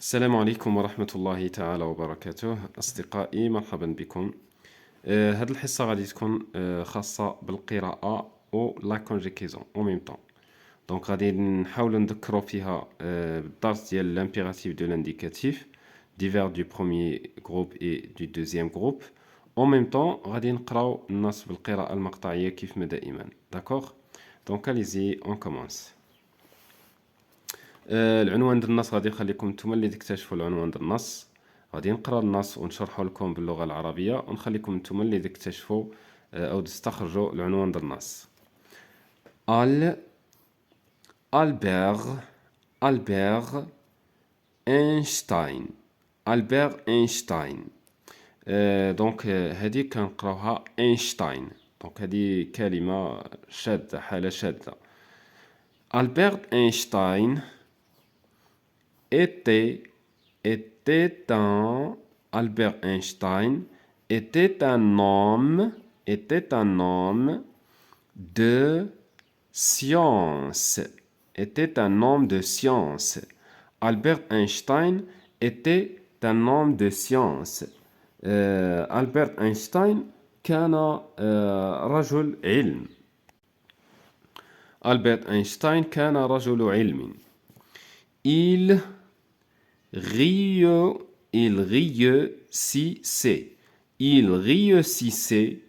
السلام عليكم ورحمة الله تعالى وبركاته أصدقائي مرحبا بكم. هاد الحصة غادي تكون خاصة بالقراءة و لا كونجيكيزون او ميم طون. دونك غادي نحاولوا نذكروا فيها بالدرس ديال لامبيراتيف دو لانديكاتيف دي فيرب دو بروميير جروب اي دو دوزيام جروب. او ميم طون غادي نقراو النص بالقراءة المقطعية كيف ما دائما. داكوغ دونك اليزي اون كومونس. العنوان ديال النص غادي نخليكم نتوما اللي تكتشفوا العنوان ديال النص. غادي نقرا النص ونشرحه لكم باللغه العربيه ونخليكم نتوما اللي تكتشفوا او تستخرجوا العنوان ديال النص. ألبير اينشتاين. ألبير اينشتاين. دونك هذه كنقراوها اينشتاين. دونك هذه كلمه شاذه، حاله شاذه. ألبير اينشتاين était un Albert Einstein était un homme de science. Était un homme de science. Albert Einstein était un homme de science. Albert Einstein كان رجل علم. ألبرت أينشتاين كان رجل علم. Il réussissait. Il réussissait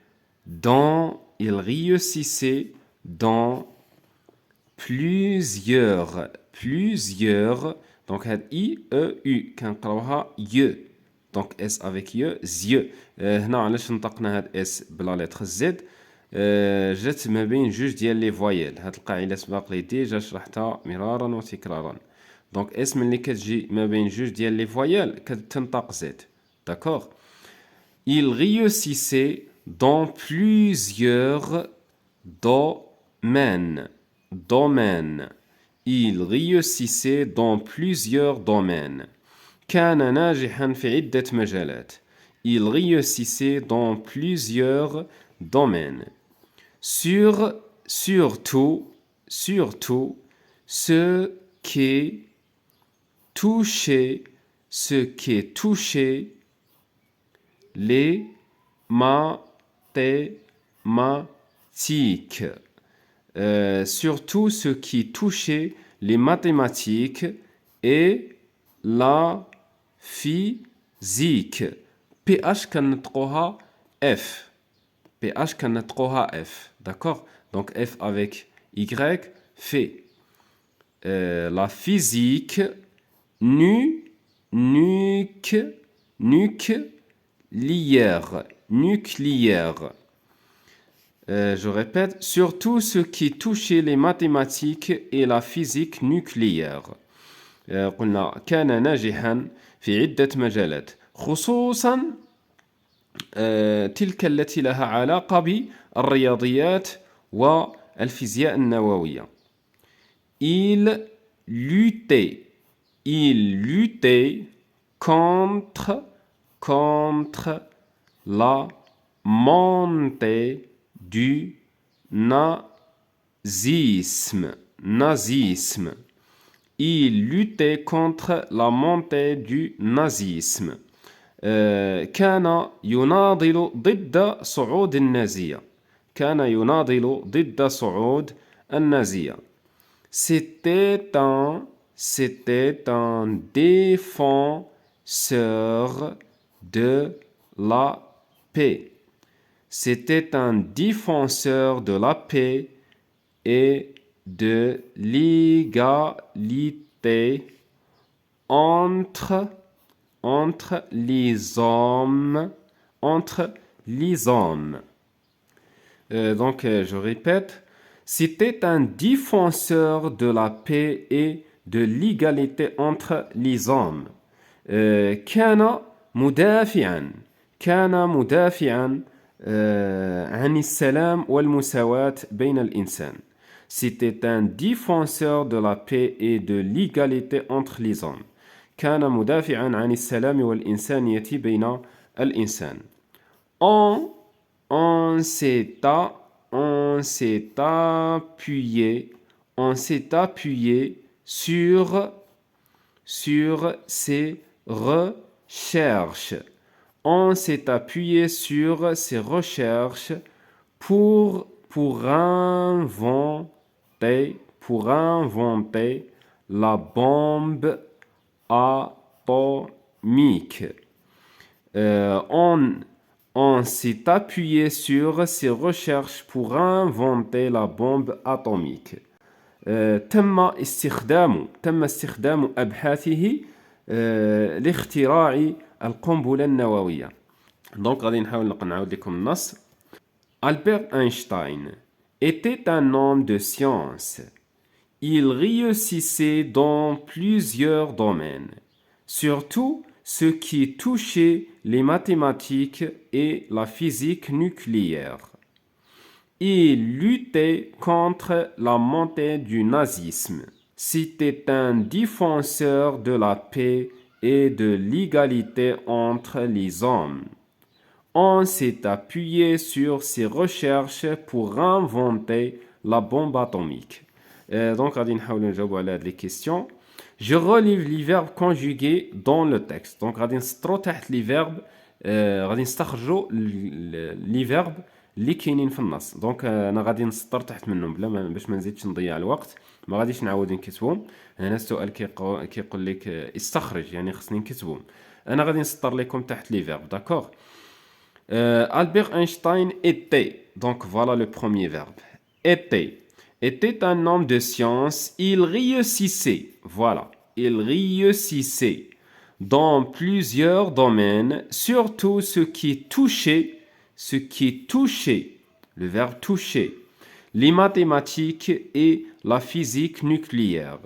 dans plusieurs. Donc, I, E, U. كنقراوها ي. Donc, S avec ي, زي. هنا علاش نطقنا هاد S بلا لتر Z. جات ما بين جوج ديال لي فوايل. هاد القاعدة سبق لي ديجا شرحتها مرارا وتكرارا. دونك اس ملي كتجي ما بين جوج ديال لي فوايال كتنطق زد. داكوغ. Il réussissait dans plusieurs domaines. Il réussissait dans plusieurs domaines. كان ناجحا في عدة مجالات. Il réussissait dans plusieurs domaines. Surtout ce qui touchait les mathématiques. Surtout ce qui touchait les mathématiques et la physique. PH كنطقوها F. PH كنطقوها F. D'accord? Donc F avec Y fait. La physique nucléaire. Je répète, surtout ce qui touchait les mathématiques et la physique nucléaire. قلنا كان ناجحا في عدة مجالات خصوصا تلك التي لها علاقة بالرياضيات والفيزياء النووية. Il luttait contre la montée du nazisme. Il luttait contre la montée du nazisme. كان يناضل ضد صعود النازية. C'était un défenseur de la paix. C'était un défenseur de la paix et de l'égalité entre les hommes. Donc, je répète. C'était un défenseur de la paix et de l'égalité entre les hommes. كان مدافعا عن السلام والمساواة بين الإنسان. C'était un défenseur de la paix et de l'égalité entre les hommes. كان مدافعا عن السلام والإنسانية بين الإنسان. On s'est appuyé sur sur ses recherches. On s'est appuyé sur ses recherches pour inventer la bombe atomique. On s'est appuyé sur ses recherches pour inventer la bombe atomique. تم استخدام أبحاثه لاختراع القنبلة النووية. دونك غادي نحاول نعاود لكم النص. Albert Einstein était un homme de science. Il réussissait dans plusieurs domaines, surtout ce qui touchait les mathématiques et la physique nucléaire. Il luttait contre la montée du nazisme. C'était un défenseur de la paix et de l'égalité entre les hommes. On s'est appuyé sur ses recherches pour inventer la bombe atomique. Donc, غادي نحاولوا نجاوبوا على هذه les questions. Je relève les verbes conjugués dans le texte. Donc, غادي نسطروا تحت les verbes, غادي نستخرجوا les verbes اللي كاينين في النص. دونك انا غادي نسطر تحت منهم بلا باش ما نزيدش نضيع الوقت. ما غاديش نعاود نكتبهم. هنا السؤال كيقول لك استخرج، يعني خصني نكتبهم. انا غادي نسطر لكم تحت les verbes, d'accord. Albert Einstein était, donc voilà le premier verbe, était un homme de science. Il réussissait, voilà, il réussissait dans plusieurs domaines, surtout ce qui touchait, le verbe toucher, les mathématiques et la physique nucléaire.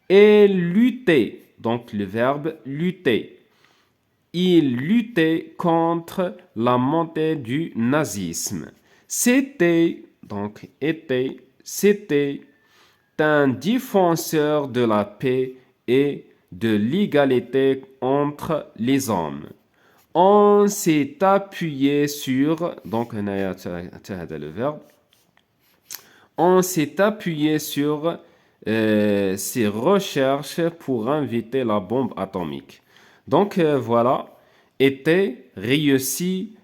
Et lutter, donc le verbe lutter. Il luttait contre la montée du nazisme. C'était un défenseur de la paix et de l'égalité entre les hommes. On s'est appuyé sur, donc le verbe, on s'est appuyé sur ses recherches pour inventer la bombe atomique. Donc voilà, était, réussi,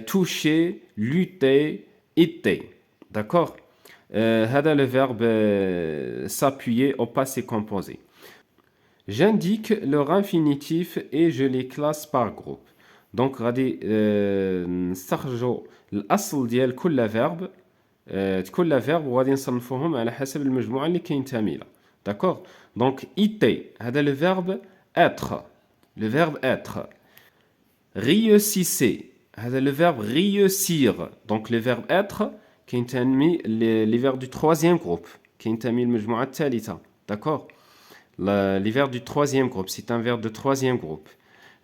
toucher, lutter, était. D'accord. هذا le verbe s'appuyer au passé composé. J'indique leur infinitif et je les classe par groupe. Donc غادي نستخرجوا الأصل ديال كل verbe وغادي نصنفوهم على حسب المجموعة اللي كينتمي لها. D'accord. Donc était, هذا le verbe être. Le verbe être. Réussissez. هذا le verbe réussir. Donc le verbe être كينتمي les verbes du troisième groupe. كينتمي المجموعة الثالثة. D'accord. Les verbes du troisième groupe. C'est un verbe de troisième groupe.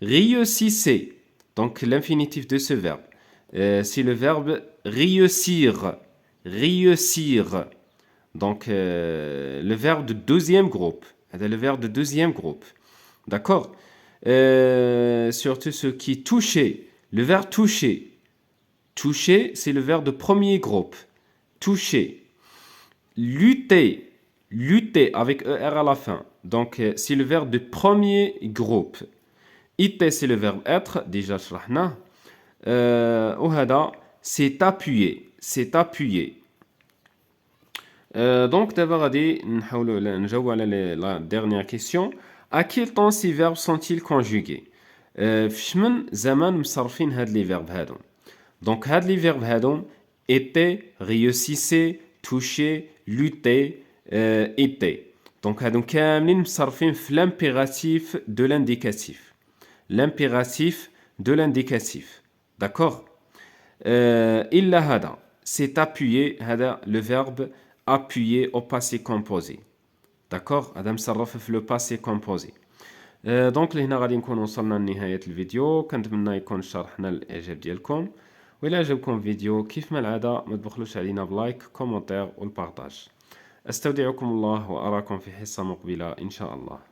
Réussissez. Donc l'infinitif de ce verbe. C'est le verbe réussir. Réussir. Donc le verbe de deuxième groupe. هذا le verbe de deuxième groupe. D'accord. Surtout ce qui touchait, le verbe toucher. Toucher, c'est le verbe de premier groupe. Toucher. Lutter. Lutter avec ER à la fin. Donc, c'est le verbe de premier groupe. Était, c'est le verbe être. Déjà, شرحناه. وهذا, c'est appuyer. C'est appuyer. Donc, d'abord, غادي نحاولوا نجاوبوا على la dernière question. À quel temps ces verbes sont-ils conjugués? فاش من زمان مصرفين هاد لي فيرب هادو. دونك هاد لي فيرب هادو était, réussissait, toucher, lutter, était. دونك هادو كاملين مصرفين في l'impératif de l'indicatif. L'impératif de l'indicatif. D'accord. إلا هذا, c'est appuyer, هذا le verbe appuyer au passé composé. D'accord. هذا مصرف في لو باسي كومبوزي. دونك لهنا غادي نكون وصلنا لنهاية الفيديو. كنتمنى يكون شرحنا الاعجاب ديالكم. وإلا عجبكم الفيديو كيف ما العادة ما تبخلوش علينا بلايك كومنتير والبارطاج. استودعكم الله وأراكم في حصة مقبلة إن شاء الله.